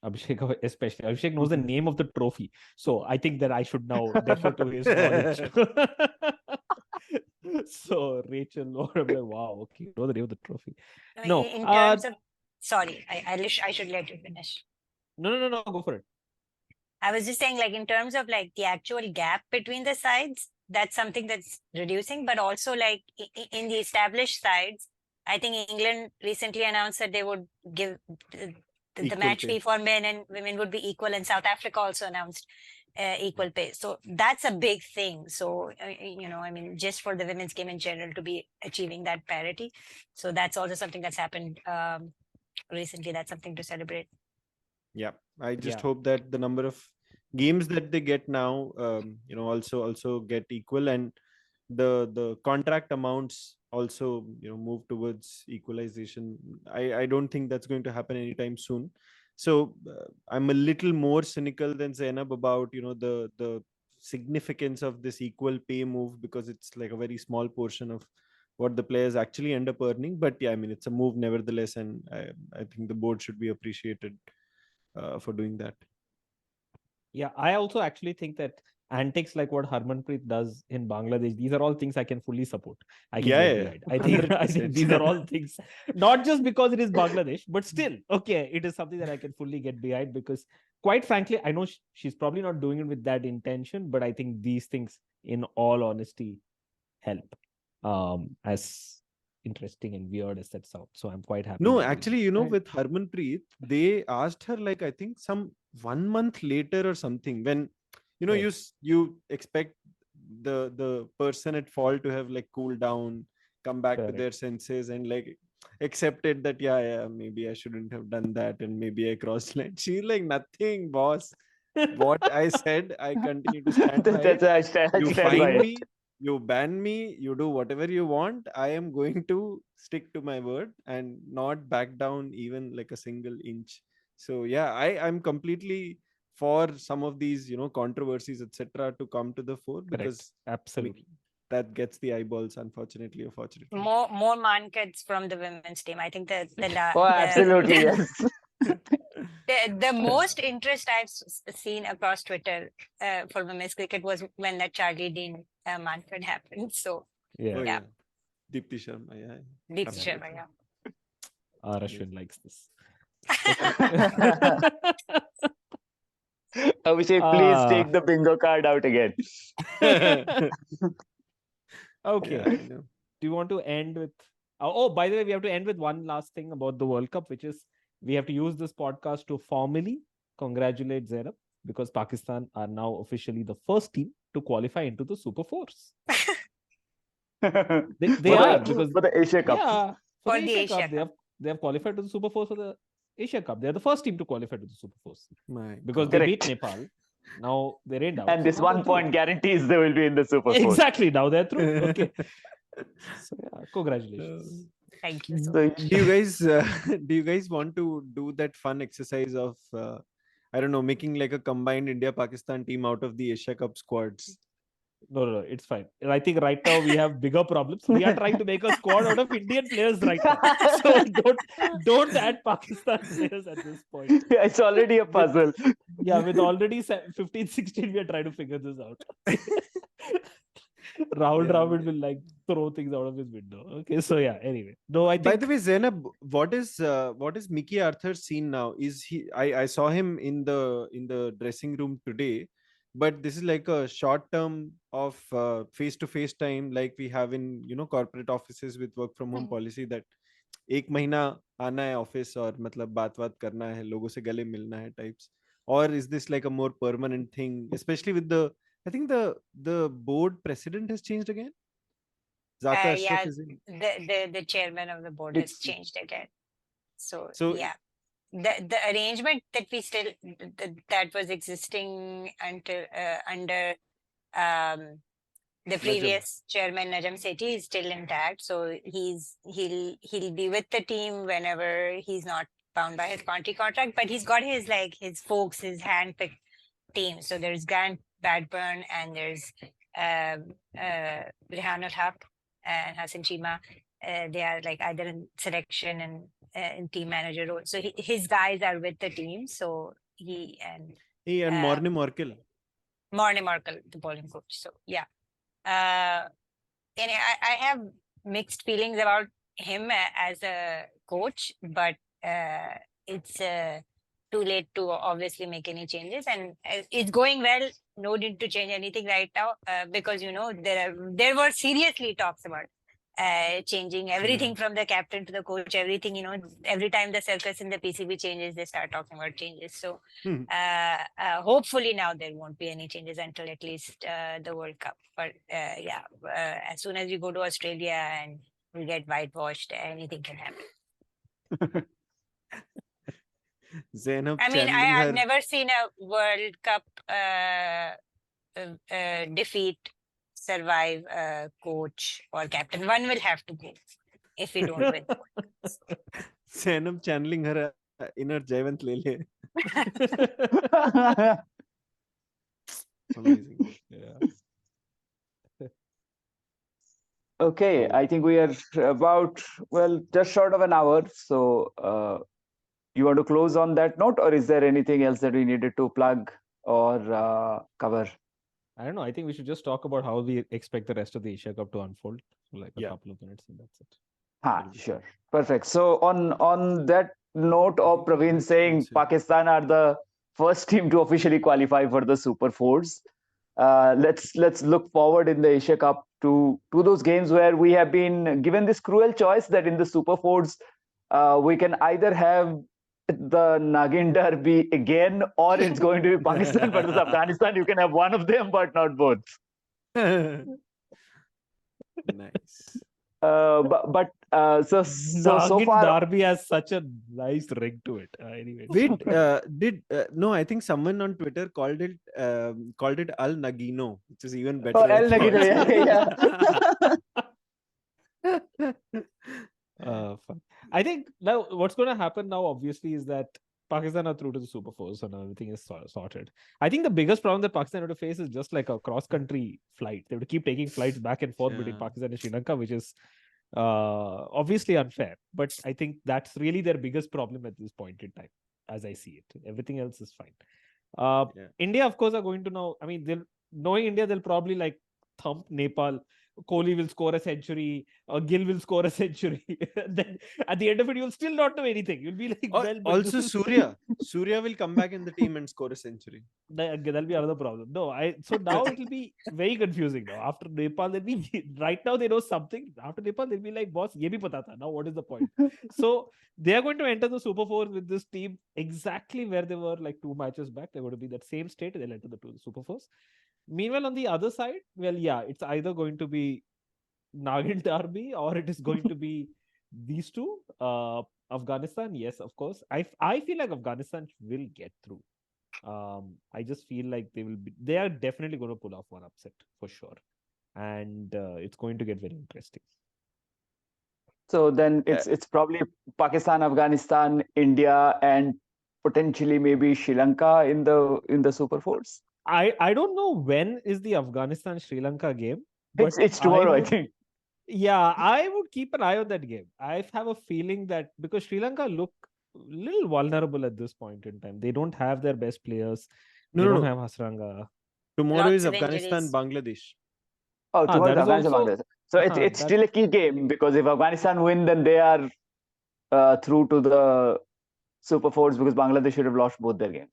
Abhishek, especially. Abhishek knows the name of the trophy, so I think that I should now defer to his knowledge. So Rachel, or I'm like, wow, okay, you know the name of the trophy. I mean, No, in terms of, sorry, I should let you finish. no, go for it. I was just saying, like, in terms of like the actual gap between the sides, that's something that's reducing, but also like in the established sides, I think England recently announced that they would give the Equal match pay. fee for men and women would be equal, and South Africa also announced equal pay. So that's a big thing. So, I mean, just for the women's game in general to be achieving that parity. So that's also something that's happened recently. That's something to celebrate. Yeah, I just Yeah. hope that the number of games that they get now, also get equal, and the contract amounts also move towards equalization. I don't think that's going to happen anytime soon. So I'm a little more cynical than Zainab about the significance of this equal pay move, because it's like a very small portion of what the players actually end up earning. But yeah, I mean, it's a move nevertheless, and I think the board should be appreciated for doing that. Yeah, I also actually think that antics like what Harmanpreet does in Bangladesh, these are all things I can fully support. I can get behind. I think 100%. these are all things, not just because it is Bangladesh, but still, okay, it is something that I can fully get behind, because quite frankly, I know she's probably not doing it with that intention, but I think these things, in all honesty, help. As interesting and weird as that sounds. So I'm quite happy. No, they're doing actually, it. with Harmanpreet, they asked her, like, I think some 1 month later or something, when Right. you expect the person at fault to have like cooled down, come back to Correct. their senses, and like accepted that yeah, maybe I shouldn't have done that, and maybe I crossed line. She's like, nothing, boss. What I said, I continue to stand by it. That's I You stand by fine it. me, you ban me, you do whatever you want. I am going to stick to my word and not back down even like a single inch. So yeah, I'm completely for some of these controversies, etc., to come to the fore, Correct. because Absolutely. that gets the eyeballs, unfortunately or fortunately. More markets from the women's team. I think Oh, absolutely, yes. the most interest I've seen across Twitter for women's cricket was when that Charlie Dean Manfred happened. So Yeah. Oh Yeah. yeah, Deepti Sharma, yeah. Deep Absolutely. Sharma, yeah. Ashwin likes this. Abhishek, please take the bingo card out again. Okay. Yeah, I know. Do you want to end with? Oh, by the way, we have to end with one last thing about the World Cup, which is we have to use this podcast to formally congratulate Zainab, because Pakistan are now officially the first team to qualify into the Super Fours. They are, because for the Asia Cup. yeah, for For the the Asia Asia Cup, Cup. they have qualified to the Super Fours for the Asia Cup. They are the first team to qualify to the Super Fours My because God. they beat Correct. Nepal. Now they rained out. And so this now they're 1 through. point guarantees they will be in the Super Four. Exactly. Now they're through. Okay. So yeah, congratulations. Thank you so So, much. Do you guys want to do that fun exercise of I don't know, making like a combined India Pakistan team out of the Asia Cup squads? No, it's fine. I think right now we have bigger problems. We are trying to make a squad out of Indian players right now. So don't add Pakistan players at this point. it's already a puzzle. With already 15, 16, we are trying to figure this out. Rahul Yeah. Dravid will like throw things out of his window. Okay, so yeah. Anyway, no, I think. By the way, Zainab, what is Mickey Arthur's scene now? Is he? I saw him in the dressing room today, but this is like a short term of face-to-face time, like we have in corporate offices with work from home policy, that एक महीना आना है office और मतलब बात करना है, लोगों से गले मिलना है types. Or is this like a more permanent thing, especially with the I think the board president has changed again. Zaka Ashraf Yeah, is in. the chairman of the board has changed again. So So yeah, the arrangement that we still that was existing until under the previous chairman Najam Sethi is still intact. So he'll be with the team whenever he's not bound by his country contract. But he's got his folks, his handpicked team. So there's Grant Badburn and there's Rehan al-Haq and Hassan Chima. They are either in selection and in team manager role. So his guys are with the team. So he and Morne Morkel. Morne Morkel, the bowling coach. So yeah. And I have mixed feelings about him as a coach, but it's too late to obviously make any changes. And it's going well. No need to change anything right now because there were seriously talks about changing everything from the captain to the coach. Everything, every time the circus in the PCB changes, they start talking about changes. So hopefully now there won't be any changes until at least the World Cup. But as soon as we go to Australia and we get whitewashed, anything can happen. Zainab I mean, I've never seen a World Cup defeat survive a coach or captain. One will have to go if we don't win. Zainab channeling her inner Jayant Lele. Amazing. Yeah. Okay, I think we are about, just short of an hour. So you want to close on that note, or is there anything else that we needed to plug or cover? I don't know. I think we should just talk about how we expect the rest of the Asia Cup to unfold. So a couple of minutes and that's it. Sure. Perfect. So on that note of Praveen saying Pakistan are the first team to officially qualify for the Super Fours, let's look forward in the Asia Cup to those games where we have been given this cruel choice that in the Super Fours we can either have the Nagin Derby again, or it's going to be Pakistan versus Afghanistan. You can have one of them, but not both. Nice. But so far, Derby has such a nice ring to it. Anyway, wait, no? I think someone on Twitter called it Al Nagino, which is even better. Oh, Al Nagino, yeah. Fun. I think now what's going to happen now, obviously, is that Pakistan are through to the Super Fours and everything is sorted. I think the biggest problem that Pakistan have to face is just like a cross-country flight. They have to keep taking flights back and forth between Pakistan and Sri Lanka, which is obviously unfair. But I think that's really their biggest problem at this point in time, as I see it. Everything else is fine. India, of course, are going to now. I mean, knowing India, they'll probably thump Nepal. Kohli will score a century, Gill will score a century. Then at the end of it, you'll still not know anything. You'll be like, also Surya will come back in the team and score a century. That'll be another problem. So now it'll be very confusing now. After Nepal, they'll be right now they know something. After Nepal, they'll be like, boss, ye bhi pata tha. Now what is the point? So they are going to enter the Super Four with this team exactly where they were 2 matches back. They're going to be that same state. They'll enter the Super Fours. Meanwhile, on the other side, it's either going to be Nagin Derby or it is going to be these two. Afghanistan, yes, of course. I feel like Afghanistan will get through. I just feel like they are definitely going to pull off one upset for sure. And it's going to get very interesting. So then it's probably Pakistan, Afghanistan, India, and potentially maybe Sri Lanka in the Super Fours. I don't know when is the Afghanistan Sri Lanka game. But it's tomorrow, I think. Yeah, I would keep an eye on that game. I have a feeling that because Sri Lanka look a little vulnerable at this point in time. They don't have their best players. They don't have Hasranga. Tomorrow is Afghanistan, Bangladesh. Oh, tomorrow is Afghanistan, Bangladesh. So it's still a key game because if Afghanistan win, then they are through to the Super Fours because Bangladesh should have lost both their games.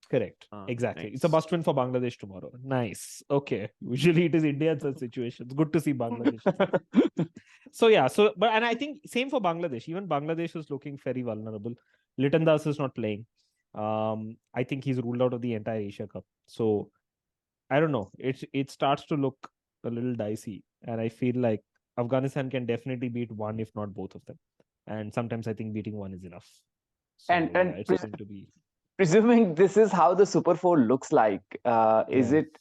Correct. Exactly. Nice. It's a must win for Bangladesh tomorrow. Nice. Okay. Usually it is India in such situations. Good to see Bangladesh. And I think same for Bangladesh. Even Bangladesh is looking very vulnerable. Liton Das is not playing. I think he's ruled out of the entire Asia Cup. So I don't know. It starts to look a little dicey, and I feel like Afghanistan can definitely beat one, if not both of them. And sometimes I think beating one is enough. So And yeah, it's going to be. presuming this is how the Super Four looks like, is Yeah. it?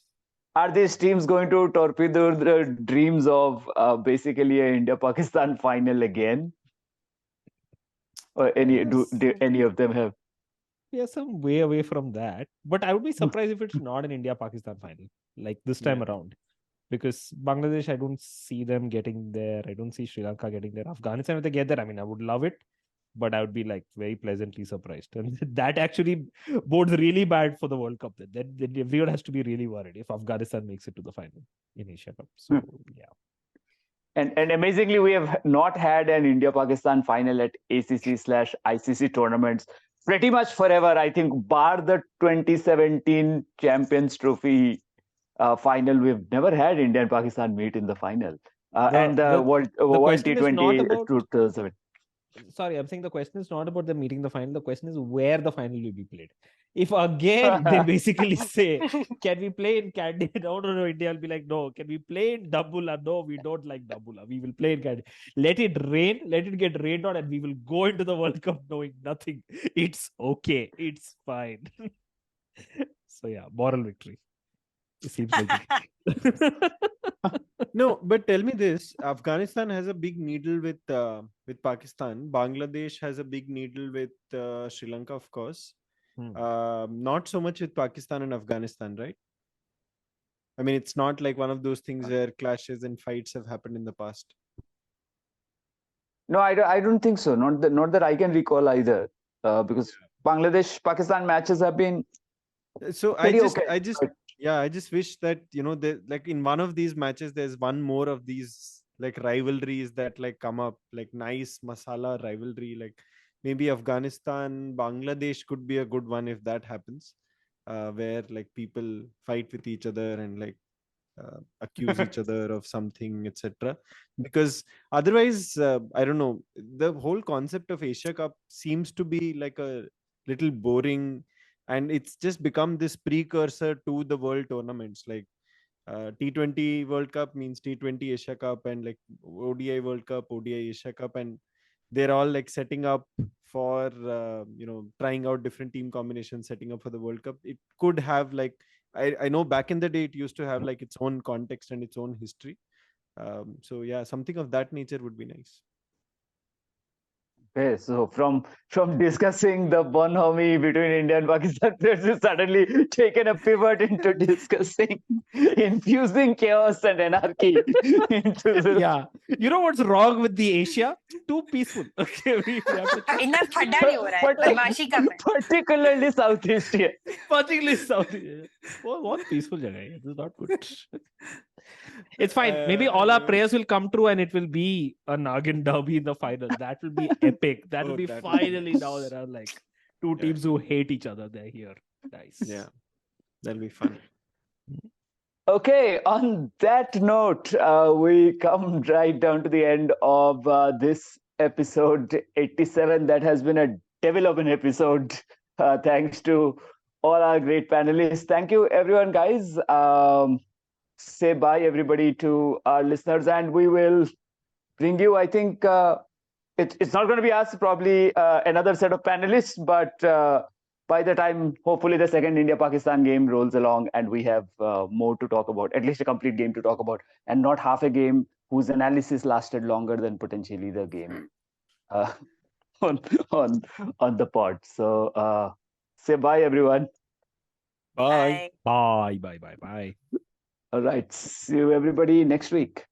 Are these teams going to torpedo the dreams of basically a India-Pakistan final again? Or do Yes. any of them have? We are some way away from that. But I would be surprised if it's not an India-Pakistan final, like this time Yeah. around. Because Bangladesh, I don't see them getting there. I don't see Sri Lanka getting there. Afghanistan, if they get there, I mean, I would love it, but I would be like very pleasantly surprised. And that actually bodes really bad for the World Cup. Then everyone has to be really worried if Afghanistan makes it to the final in Asia Cup. So yeah. And amazingly, we have not had an India-Pakistan final at ACC/ICC tournaments pretty much forever. I think, bar the 2017 Champions Trophy final, we've never had India and Pakistan meet in the final. And the World question is not T20 about 2007. Sorry, I'm saying the question is not about them meeting the final. The question is where the final will be played. If again they basically say, can we play in Kandy? No, India will be like, no. Can we play in Dabula? No, we don't like Dabula. We will play in Kandy. Let it rain, let it get rained on, and we will go into the World Cup knowing nothing. It's okay. It's fine. So yeah, moral victory. It seems like it. No, but tell me this: Afghanistan has a big needle with Pakistan. Bangladesh has a big needle with Sri Lanka, of course. Not so much with Pakistan and Afghanistan, right? I mean, it's not like one of those things where clashes and fights have happened in the past. No, I don't think so. Not that I can recall either. Because Bangladesh Pakistan matches have been So pretty okay. I just wish that like in one of these matches, there's one more of these like rivalries that like come up, like nice masala rivalry. Like maybe Afghanistan, Bangladesh could be a good one if that happens, where like people fight with each other and like accuse each other of something, etc. Because otherwise, I don't know, the whole concept of Asia Cup seems to be like a little boring, and it's just become this precursor to the world tournaments. Like T20 World Cup means T20 Asia Cup, and like ODI World Cup, ODI Asia Cup, and they're all like setting up for trying out different team combinations, setting up for the World Cup. It could have like I know back in the day it used to have like its own context and its own history. So yeah, something of that nature would be nice. Okay, so from discussing the bonhomie between India and Pakistan, there's suddenly taken a pivot into discussing infusing chaos and anarchy into this. Yeah. You know what's wrong with the Asia? Too peaceful. Okay, we have to इतना फटा नहीं हो रहा है बदमाशी कम है particularly South Asia. particularly South Asia. What peaceful jagah hai. This is not good. It's fine. Maybe all our prayers will come true and it will be a Nagin derby in the final. That will be epic. That will be that would finally now there are like two teams who hate each other. They're here. Nice. Yeah, that'll be fun. Okay, on that note, we come right down to the end of this episode 87. That has been a devil of an episode. Thanks to all our great panelists. Thank you, everyone, guys. Say bye, everybody, to our listeners, and we will bring you, I think, it's not going to be us, probably another set of panelists, but by the time, hopefully, the second India-Pakistan game rolls along and we have more to talk about, at least a complete game to talk about, and not half a game whose analysis lasted longer than potentially the game on the pod. So say bye, everyone. Bye. Bye. Bye. Bye. Bye. All right. See you, everybody, next week.